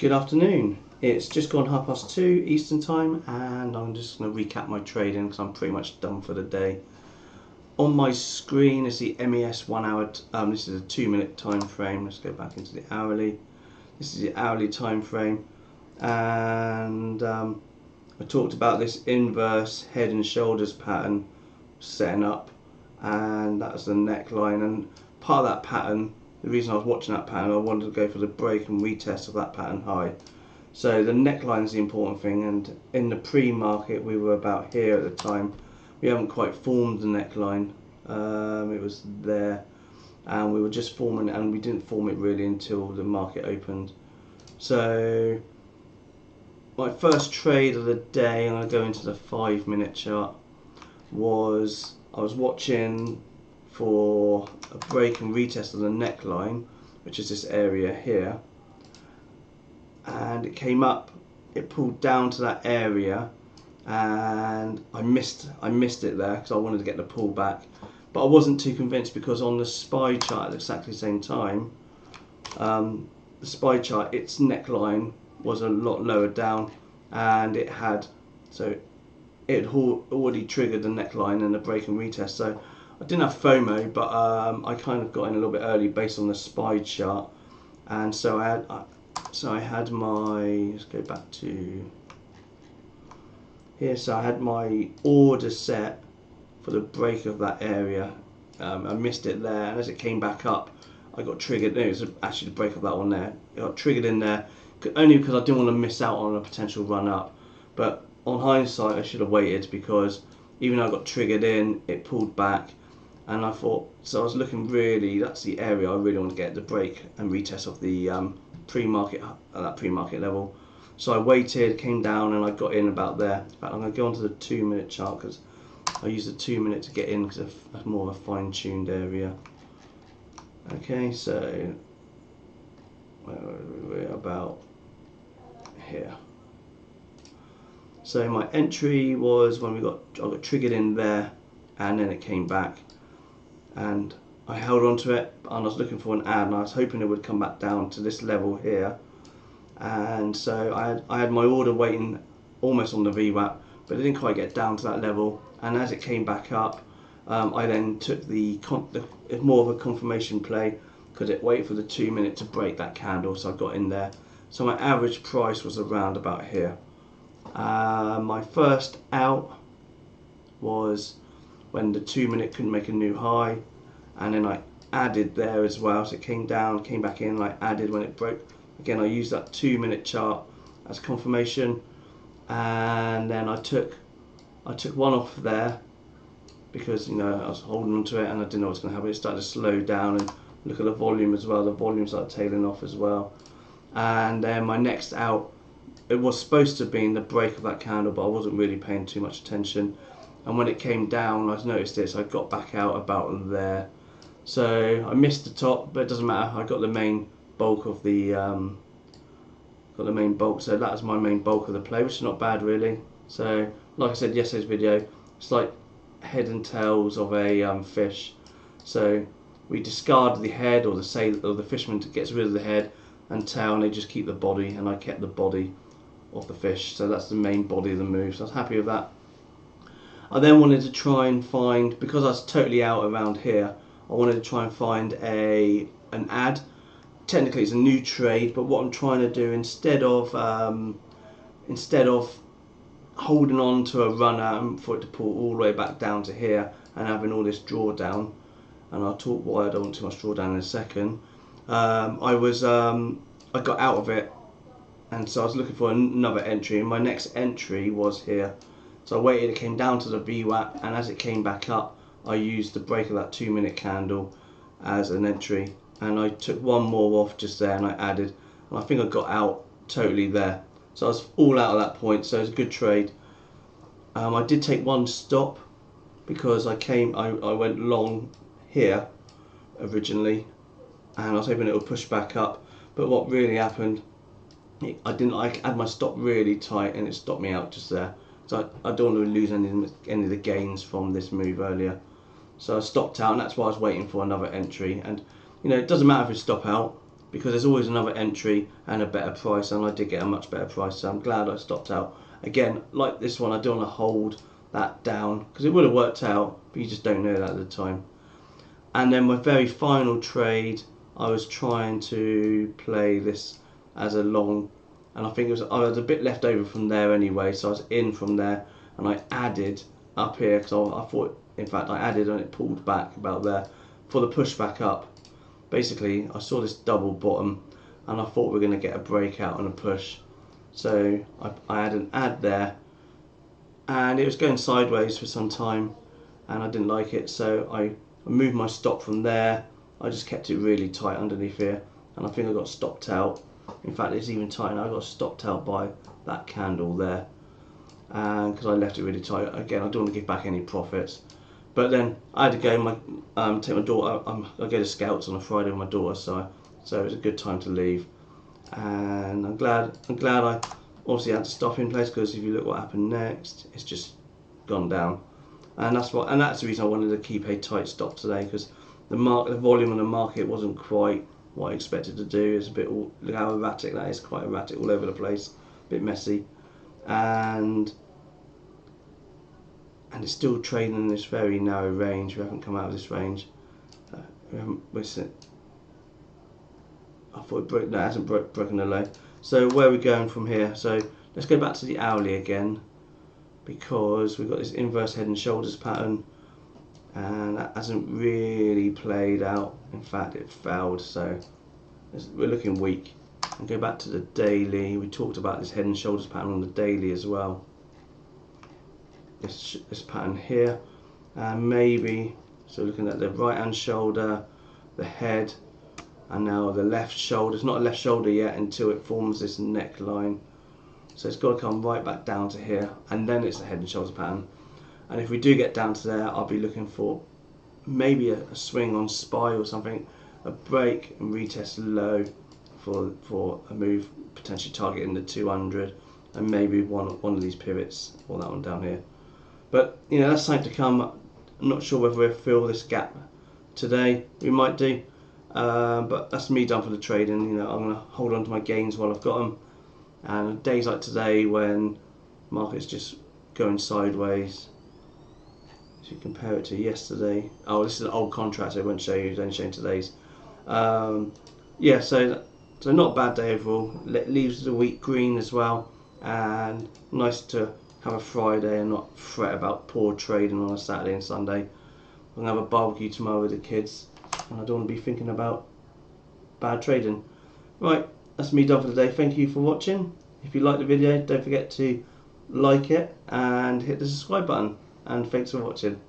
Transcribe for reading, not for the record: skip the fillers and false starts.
Good afternoon. It's just gone 2:30 Eastern time, and I'm just going to recap my trading because I'm pretty much done for the day. On my screen is the MES 1 hour. This is a 2-minute time frame. Let's go back into the hourly. This is the hourly time frame, and I talked about this inverse head and shoulders pattern setting up, and that's the neckline. And part of that pattern, the reason I was watching that pattern, I wanted to go for the break and retest of that pattern high. So the neckline is the important thing, and in the pre-market we were about here at the time. We haven't quite formed the neckline. It was there, and we were just forming it, and we didn't form it really until the market opened. So my first trade of the day, I'm going to go into the 5-minute chart, was I was watching for a break and retest of the neckline, which is this area here, and it came up, it pulled down to that area, and I missed it there because I wanted to get the pull back, but I wasn't too convinced because on the SPY chart at exactly the same time, the SPY chart, its neckline was a lot lower down, and it had already triggered the neckline and the break and retest. So I didn't have FOMO, but I kind of got in a little bit early based on the SPY chart, and so I had my, let's go back to here, so I had my order set for the break of that area. I missed it there, and as it came back up, I got triggered. No, it was actually the break of that one there. It got triggered in there, only because I didn't want to miss out on a potential run up. But on hindsight, I should have waited, because even though I got triggered in, it pulled back, and I thought, so I was looking really, that's the area I really want to get the break and retest of the pre-market, at that pre-market level. So I waited, came down, and I got in about there. In fact, I'm going to go onto the 2-minute chart because I use the 2-minute to get in because it's more of a fine-tuned area. Okay, so we're about here. So my entry was when I got triggered in there, and then it came back, and I held on to it, and I was looking for an ad, and I was hoping it would come back down to this level here. And so I had my order waiting almost on the VWAP, but it didn't quite get down to that level. And as it came back up, I then took more of a confirmation play, because it waited for the 2-minute to break that candle, so I got in there. So my average price was around about here. My first out was when the 2-minute couldn't make a new high, and then I added there as well. So it came down, came back in, and I added when it broke. Again, I used that 2-minute chart as confirmation, and then I took one off there because, you know, I was holding on to it and I didn't know what was going to happen. It started to slow down, and look at the volume as well. The volume started tailing off as well. And then my next out, it was supposed to be in the break of that candle, but I wasn't really paying too much attention. And when it came down, I noticed it, so I got back out about there. So I missed the top, but it doesn't matter. I got the main bulk of the so that was my main bulk of the play, which is not bad really. So like I said yesterday's video, it's like head and tails of a fish. So we discard the head, or the fisherman gets rid of the head and tail, and they just keep the body, and I kept the body of the fish. So that's the main body of the move, so I was happy with that. I then wanted to try and find, because I was totally out around here, I wanted to try and find an ad. Technically it's a new trade, but what I'm trying to do, instead of holding on to a runner and for it to pull all the way back down to here and having all this drawdown, and I'll talk why I don't want too much drawdown in a second, I got out of it, and so I was looking for another entry, and my next entry was here. So I waited, it came down to the VWAP, and as it came back up, I used the break of that 2-minute candle as an entry, and I took one more off just there, and I added, and I think I got out totally there. So I was all out at that point, so it was a good trade. I did take one stop because I went long here originally, and I was hoping it would push back up, but what really happened, I had my stop really tight, and it stopped me out just there. So I don't want to lose any of the gains from this move earlier. So I stopped out, and that's why I was waiting for another entry. And you know, it doesn't matter if you stop out, because there's always another entry and a better price, and I did get a much better price, so I'm glad I stopped out. Again, like this one, I don't want to hold that down because it would have worked out, but you just don't know that at the time. And then my very final trade, I was trying to play this as a long, and I think I was a bit left over from there anyway, so I was in from there, and I added up here because I thought, in fact, I added and it pulled back about there for the push back up. Basically, I saw this double bottom, and I thought we were going to get a breakout and a push, so I had an add there, and it was going sideways for some time, and I didn't like it, so I moved my stop from there. I just kept it really tight underneath here, and I think I got stopped out. In fact, it's even tighter. I got stopped out by that candle there, and because I left it really tight. Again, I don't want to give back any profits, but then I had to go take my daughter. I go to Scouts on a Friday with my daughter, so it was a good time to leave. And I'm glad I obviously had to stop in place, because if you look what happened next, it's just gone down. And that's the reason I wanted to keep a tight stop today, because the volume of the market wasn't quite what I expected to do. It's a bit, look how erratic that is, quite erratic, all over the place, a bit messy, and it's still trading in this very narrow range. We haven't come out of this range. I thought it hasn't broken the low. So where are we going from here? So let's go back to the hourly again, because we've got this inverse head and shoulders pattern, and that hasn't really played out. In fact, it failed, so we're looking weak. And go back to the daily. We talked about this head and shoulders pattern on the daily as well. This pattern here, and maybe, so looking at the right hand shoulder, the head, and now the left shoulder. It's not a left shoulder yet until it forms this neckline, so it's got to come right back down to here, and then it's the head and shoulders pattern. And if we do get down to there, I'll be looking for maybe a swing on SPY or something, a break and retest low for a move, potentially targeting the 200, and maybe one of these pivots, or that one down here. But you know, that's something to come. I'm not sure whether we'll fill this gap today. We might do, but that's me done for the trading. You know, I'm going to hold on to my gains while I've got them. And days like today, when market's just going sideways, if you compare it to yesterday, oh, this is an old contract, so I won't show you. It's only showing today's. Yeah, so not a bad day overall. Leaves the week green as well, and nice to have a Friday and not fret about poor trading on a Saturday and Sunday. I'm going to have a barbecue tomorrow with the kids, and I don't want to be thinking about bad trading. Right, that's me done for the day. Thank you for watching. If you like the video, don't forget to like it and hit the subscribe button. And thanks for watching.